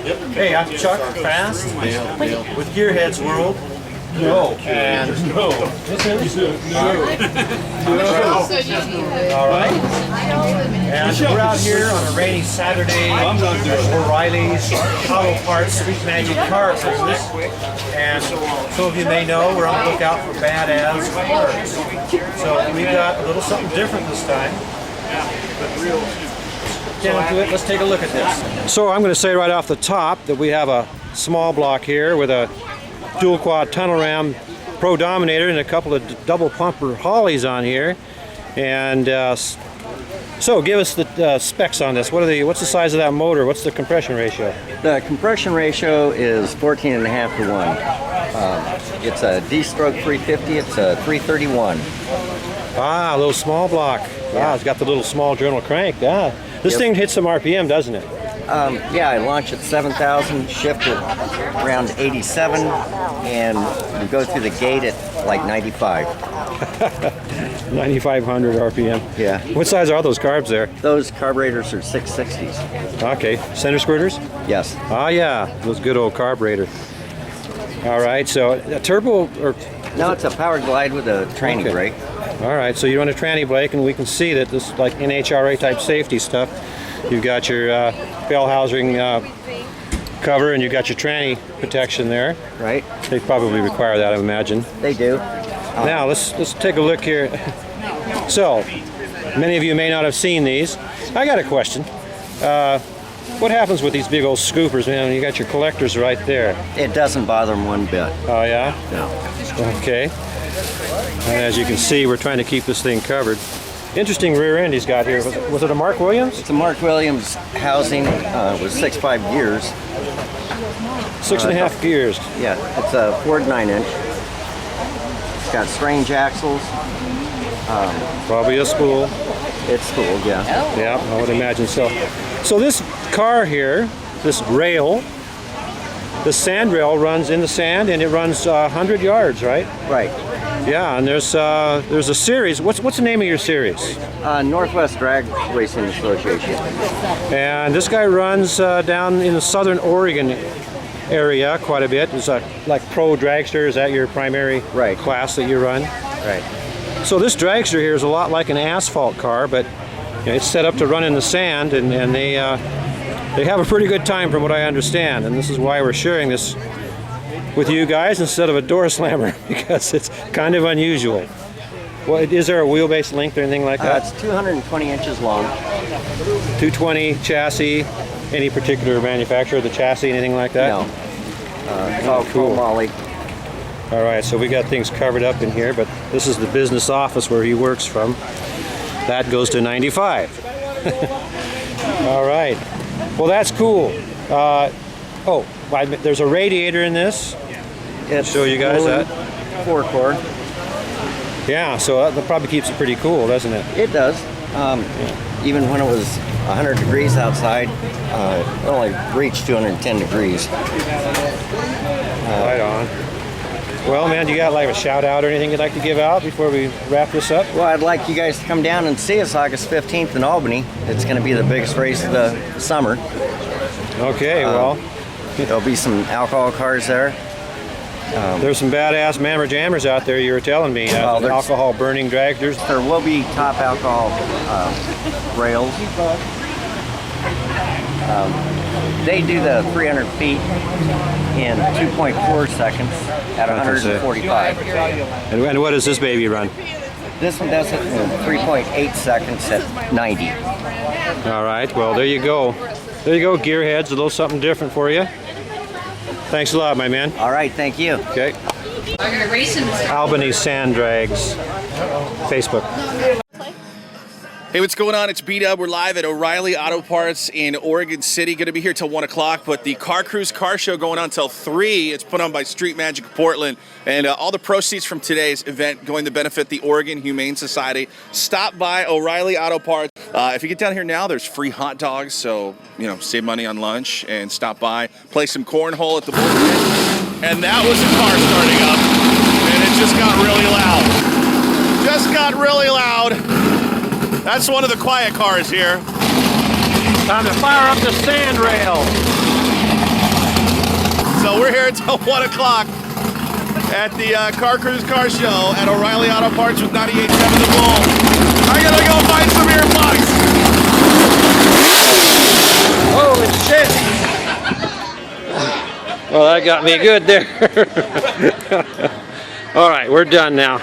Hey, I'm Chuck Fasst with GearHeadsWorld. No. And no. All right. And we're out here on a rainy Saturday. O'Reilly's Auto Parts Street Magic car business. And some of you may know we're on the lookout for BaddAzz cars. So we've got a little something different this time. Get into it. Let's take a look at this. So I'm going to say right off the top that we have a small block here with a dual quad tunnel ram Pro Dominator and a couple of double pumper Hollies on here. And so give us the specs on this. What's the size of that motor? What's the compression ratio? The compression ratio is 14.5 to 1. It's a D-stroke 350. It's a 331. Ah, a little small block. Wow, it's got the little small journal crank. Ah, this thing hits some RPM, doesn't it? Yeah, I launch at 7,000, shift at around 87, and we go through the gate at like 95. 9,500 RPM. Yeah. What size are those carbs there? Those carburetors are 660s. Okay. Center squirters? Yes. Ah, yeah. Those good old carburetor. All right. So a turbo or? No, it's a power glide with a tranny brake. All right. So you run a tranny brake, and we can see that this is like NHRA type safety stuff. You've got your bell housing cover, and you've got your tranny protection there. Right. They probably require that, I imagine. They do. Now let's take a look here. So many of you may not have seen these. I got a question. What happens with these big old scoopers, man? You got your collectors right there. It doesn't bother them one bit. Oh yeah? No. Okay. And as you can see, we're trying to keep this thing covered. Interesting rear end he's got here. Was it a Mark Williams? It's a Mark Williams housing with 6.5 gears. 6.5 gears. Yeah, it's a Ford 9-inch. It's got strange axles. Probably a spool. It's spooled, yeah. Yeah, I would imagine so. So this car here, this rail, the sand rail runs in the sand, and it runs 100 yards, right? Right. Yeah, and there's a series. What's the name of your series? Northwest Drag Racing Association. And this guy runs down in the southern Oregon area quite a bit. It's like Pro Dragster. Is that your primary class that you run? Right. So this Dragster here is a lot like an asphalt car, but you know, it's set up to run in the sand, and they have a pretty good time from what I understand. And this is why we're sharing this with you guys instead of a door slammer, because it's kind of unusual. Well, is there a wheelbase length or anything like that? It's 220 inches long. 220 chassis. Any particular manufacturer of the chassis, anything like that? No. It's all cool. Molly. All right, so we got things covered up in here, but this is the business office where he works from. That goes to 95. All right. Well, that's cool. There's a radiator in this. I'll show you guys that. 4-core. Yeah, so that probably keeps it pretty cool, doesn't it? It does. Even when it was 100 degrees outside, it only reached 210 degrees. Right on. Well, man, do you got like a shout out or anything you'd like to give out before we wrap this up? Well, I'd like you guys to come down and see us August 15th in Albany. It's going to be the biggest race of the summer. Okay, well. There'll be some alcohol cars there. There's some badass mammer jammers out there, you were telling me. Alcohol burning dragsters. There will be top alcohol rails. They do the 300 feet in 2.4 seconds at 145. And what does this baby run? This one does it in 3.8 seconds at 90. All right, well, there you go. There you go, Gearheads, a little something different for you. Thanks a lot, my man. All right, thank you. Okay. Albany Sand Drags, Facebook. Hey, what's going on? It's B-Dub. We're live at O'Reilly Auto Parts in Oregon City. Going to be here till 1 o'clock, but the Car Cruise Car Show going on till 3. It's put on by Street Magic Portland, and all the proceeds from today's event going to benefit the Oregon Humane Society. Stop by O'Reilly Auto Parts. If you get down here now, there's free hot dogs, so, you know, save money on lunch and stop by, play some cornhole at the board game. And that was a car starting up, and it just got really loud. Just got really loud. That's one of the quiet cars here. Time to fire up the sand rail. here until 1 o'clock at the Car Cruise Car Show at O'Reilly Auto Parts with 98.7 The Bull. I gotta go find some earplugs. Holy shit! Well, that got me good there. All right, we're done now.